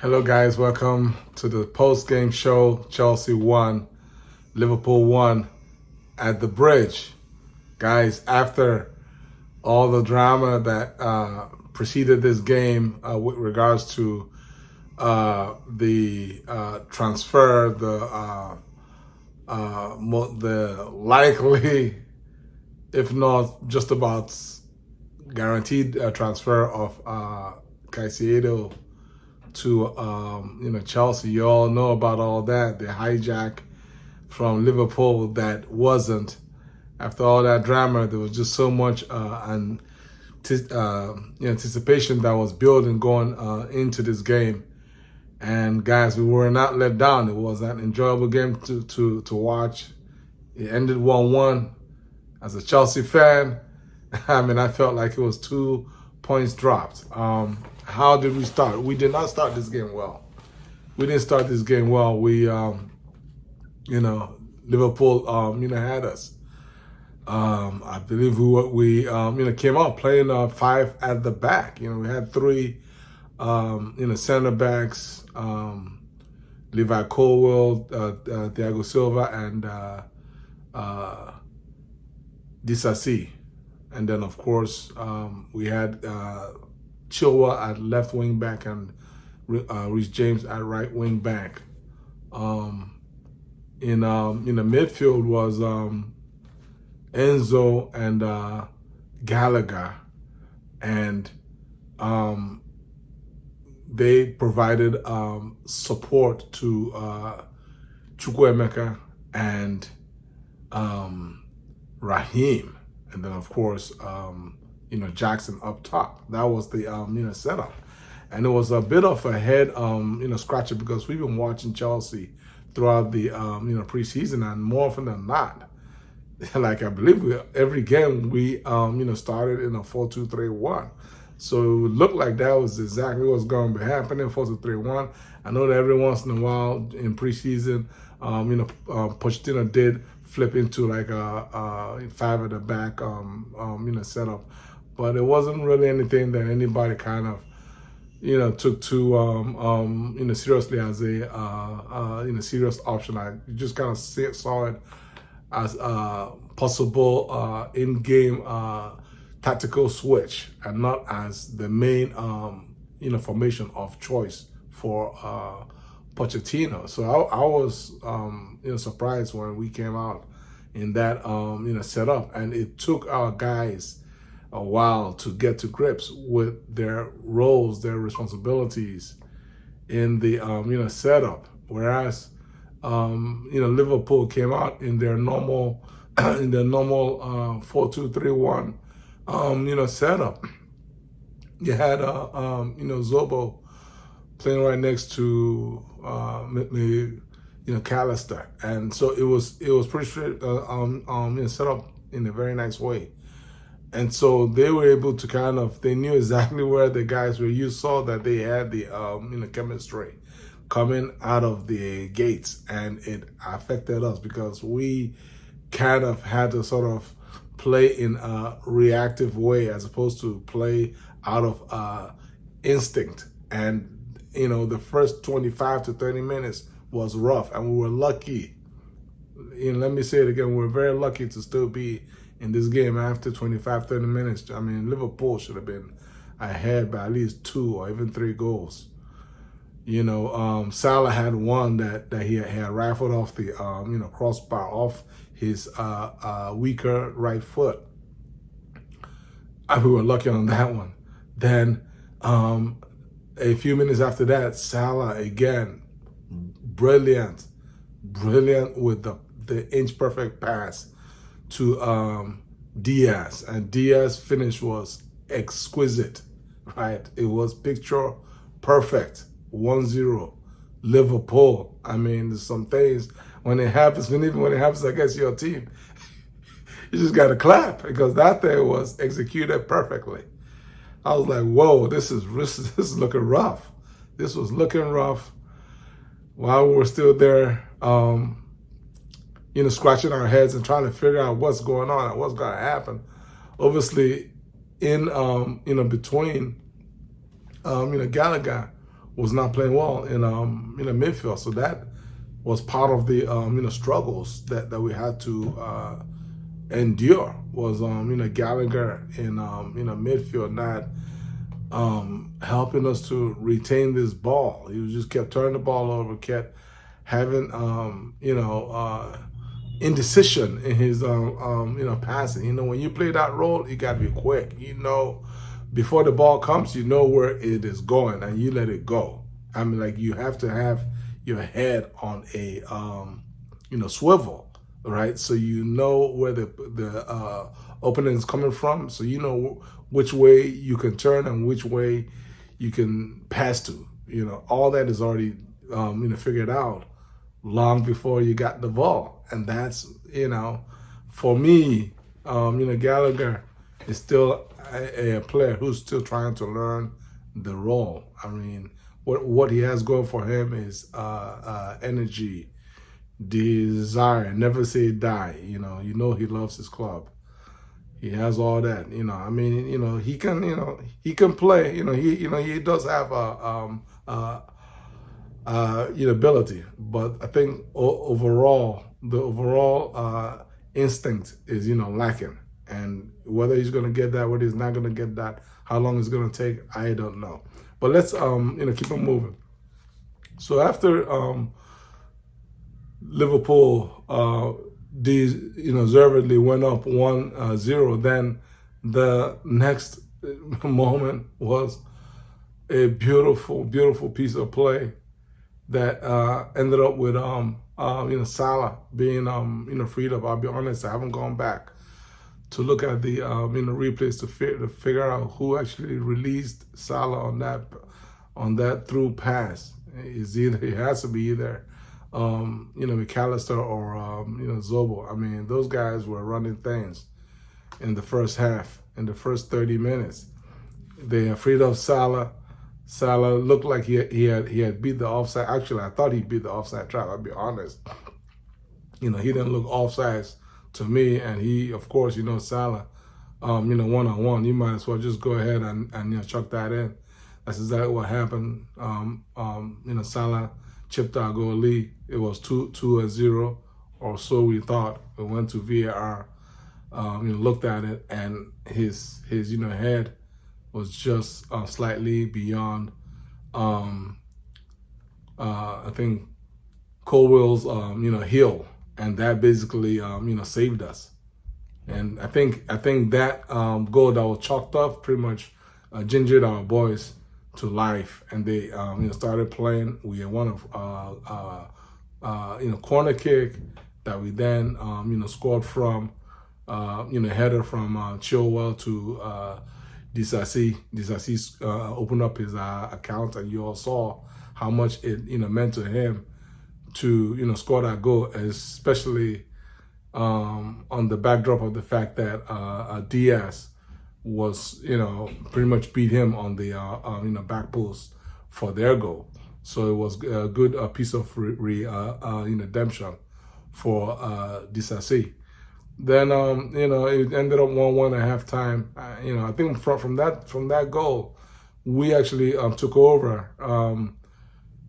Hello guys, welcome to the post-game show. Chelsea won, Liverpool won at the bridge. Guys, after all the drama that preceded this game with regards to the transfer, the likely, if not just about guaranteed transfer of Caicedo to Chelsea. You all know about all that, the hijack from Liverpool that wasn't. After all that drama, there was just so much anticipation that was building going into this game. And guys, we were not let down. It was an enjoyable game to watch. It ended 1-1. As a Chelsea fan, I mean, I felt like it was 2 points dropped. How did we start? We did not start this game well. We didn't start this game well. We, Liverpool, had us. I believe we came out playing 5 at the back. We had 3, center backs, Levi Colwill, Thiago Silva, and Disassi. And then, of course, we had Chilwell at left wing back and Reece James at right wing back. In the midfield was Enzo and Gallagher, and they provided support to Chukwuemeka and Raheem, and then of course Jackson up top. That was the setup, and it was a bit of a head scratcher because we've been watching Chelsea throughout the preseason, and more often than not, like I believe every game we started in a 4-2-3-1. So it would look like that was exactly what's going to be happening, 4-2-3-1. I know that every once in a while in preseason, Pochettino did flip into like a 5 at the back setup, but it wasn't really anything that anybody kind of took too seriously as a serious option. I just kind of saw it as a possible in-game tactical switch, and not as the main formation of choice for Pochettino. So I was surprised when we came out in that setup, and it took our guys a while to get to grips with their roles, their responsibilities in the setup. Whereas Liverpool came out in their normal 4-2-3-1 setup. You had Zobo playing right next to Callister, and so it was pretty straight set up in a very nice way. And so they were able to they knew exactly where the guys were. You saw that they had the chemistry coming out of the gates, and it affected us because we kind of had to sort of play in a reactive way as opposed to play out of instinct. And the first 25 to 30 minutes was rough, and we were lucky. Let me say it again, we were very lucky to still be in this game after 25, 30 minutes. I mean, Liverpool should have been ahead by at least 2 or even 3 goals. Salah had one that he had rifled off the crossbar off his weaker right foot. And we were lucky on that one. Then a few minutes after that, Salah again, brilliant with the inch perfect pass to Diaz, and Diaz finish was exquisite, right? It was picture perfect. 1-0 Liverpool. I mean, there's some things when it happens, even when it happens against your team, you just got to clap, because that thing was executed perfectly. I was like, whoa, this is looking rough. This was looking rough while we were still there, scratching our heads and trying to figure out what's going on and what's going to happen. Obviously, in between, Gallagher was not playing well in midfield. So that was part of the struggles that we had to endure. Was Gallagher in midfield not helping us to retain this ball. He just kept turning the ball over, kept having indecision in his passing. When you play that role, you got to be quick. Before the ball comes, you know where it is going, and you let it go. I mean, like, you have to have your head on a swivel, right? So you know where the opening is coming from. So you know which way you can turn and which way you can pass to. All that is already figured out long before you got the ball. And that's, for me, Gallagher is still a player who's still trying to learn the role. I mean, what he has going for him is energy, desire, never say die. He loves his club. He has all that. I mean, he can play. He does have ability, but I think overall, the overall instinct is lacking. And whether he's going to get that, whether he's not going to get that, how long it's going to take, I don't know. But let's keep on moving. So after Liverpool deservedly went up 1-0, then the next moment was a beautiful, beautiful piece of play that ended up with Salah being freed up. I'll be honest, I haven't gone back to look at the replays to figure out who actually released Salah on that through pass. It has to be either McAllister or Zobo. I mean, those guys were running things in the first half, in the first 30 minutes. They freed up Salah. Salah looked like he had beat the offside. Actually, I thought he beat the offside trap, I'll be honest. He didn't look offsides to me, and he, of course, Salah, one-on-one, you might as well just go ahead and chuck that in. That's exactly what happened. Salah chipped our goalie. It was 2-0, or so we thought. We went to VAR, looked at it, and his head was just slightly beyond, I think, Colwell's, heel. And that basically, saved us. And I think that goal that was chalked up pretty much gingered our boys to life, and they started playing. We had won a corner kick that we then scored from header from Chilwell to Disasi. Disasi opened up his account, and you all saw how much it meant to him to score that goal, especially on the backdrop of the fact that Diaz was pretty much beat him on the back post for their goal. So it was a good piece of redemption for Disasi. Then it ended up 1-1 at halftime. I think from that goal, we actually took over.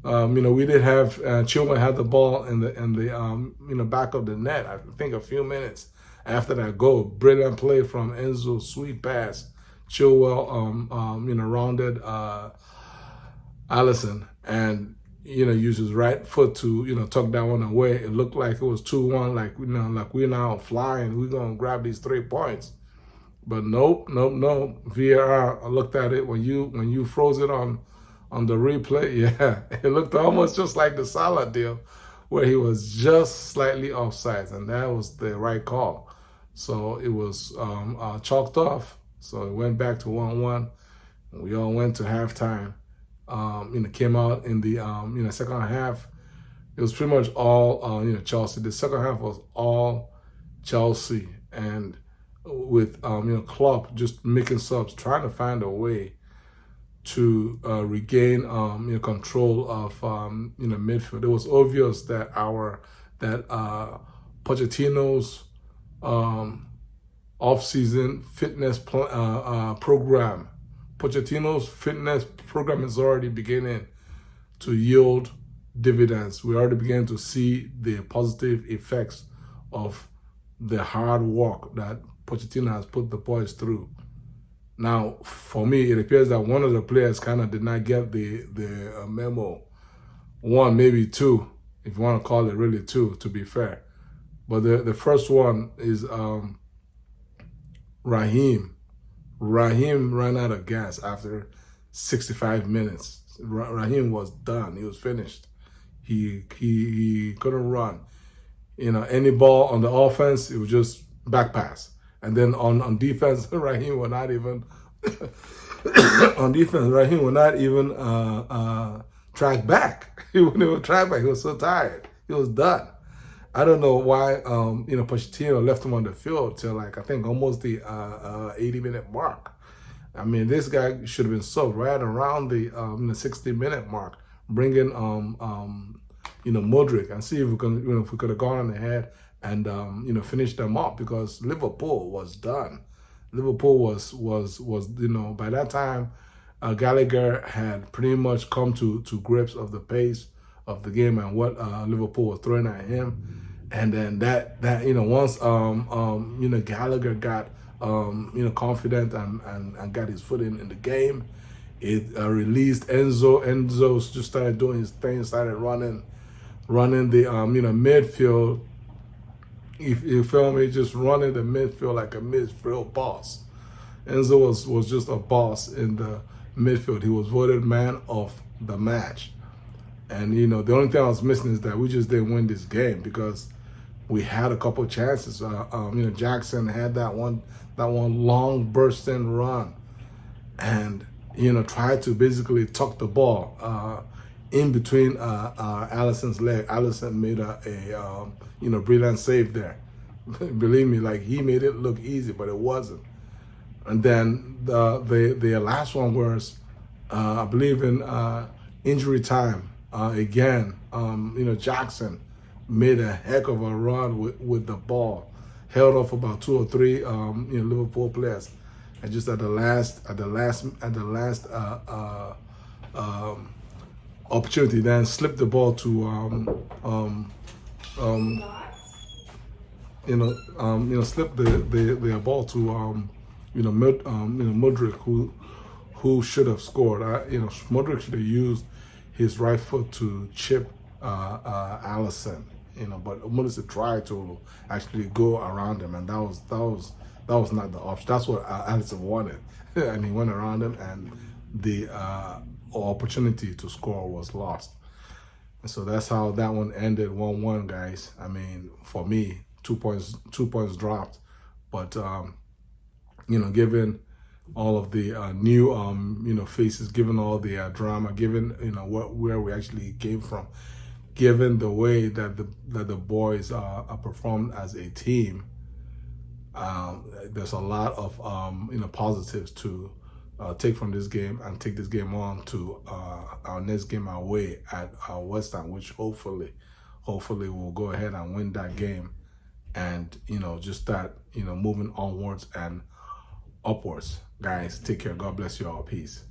We did have Chilwell had the ball in the back of the net. I think a few minutes after that goal, brilliant play from Enzo, sweet pass. Chilwell, rounded Alisson, and used his right foot to tuck that one away. It looked like it was 2-1, like we're now flying. We're gonna grab these 3 points, but nope. VAR, I looked at it when you froze it on the replay. Yeah, it looked almost just like the Salah deal, where he was just slightly offside, and that was the right call. So it was chalked off. So it went back to 1-1. We all went to halftime. Came out in the second half. It was pretty much all Chelsea. The second half was all Chelsea, and with Klopp just making subs, trying to find a way to regain control of midfield. It was obvious that Pochettino's off-season fitness program. Pochettino's fitness program is already beginning to yield dividends. We already began to see the positive effects of the hard work that Pochettino has put the boys through. Now, for me, it appears that one of the players kind of did not get the memo. One, maybe two, if you want to call it really two, to be fair. But the first one is Raheem. Raheem ran out of gas after 65 minutes. Raheem was done. He was finished. He couldn't run. Any ball on the offense, it was just back pass. And then on defense, Raheem would not even on defense, Raheem would not even track back. He wouldn't even track back. He was so tired. He was done. I don't know why Pochettino left him on the field till I think almost the 80-minute mark. I mean, this guy should have been subbed right around the 60-minute mark. Bring in Modric and see if we can if we could have gone on ahead and finish them up, because Liverpool was done. Liverpool was by that time Gallagher had pretty much come to grips of the pace of the game and what Liverpool was throwing at him. And then that once Gallagher got confident and got his foot in the game, it released Enzo. Enzo just started doing his thing, started running the midfield. You feel me? Just running the midfield like a midfield boss. Enzo was just a boss in the midfield. He was voted man of the match. And the only thing I was missing is that we just didn't win this game, because we had a couple chances. Jackson had that one long bursting run, and tried to basically tuck the ball in between Alisson's leg. Alisson made a brilliant save there. Believe me, like, he made it look easy, but it wasn't. And then the last one was I believe in injury time. Again, Jackson made a heck of a run with the ball, held off about 2 or 3 Liverpool players, and just at the last opportunity, then slipped the ball to slipped the ball to Modric, who should have scored. Modric should have used his right foot to chip Alisson, but Modric tried to actually go around him, and that was not the option. That's what Alisson wanted, and he went around him, and the opportunity to score was lost. And so that's how that one ended, 1-1, guys. I mean, for me, 2 points dropped, but given all of the new faces, given all the drama, given where we actually came from, given the way that the boys are performed as a team, there's a lot of positives to take from this game and take this game on to our next game away at West Ham, which hopefully we'll go ahead and win that game, and just start moving onwards and upwards. Guys, take care. God bless you all. Peace.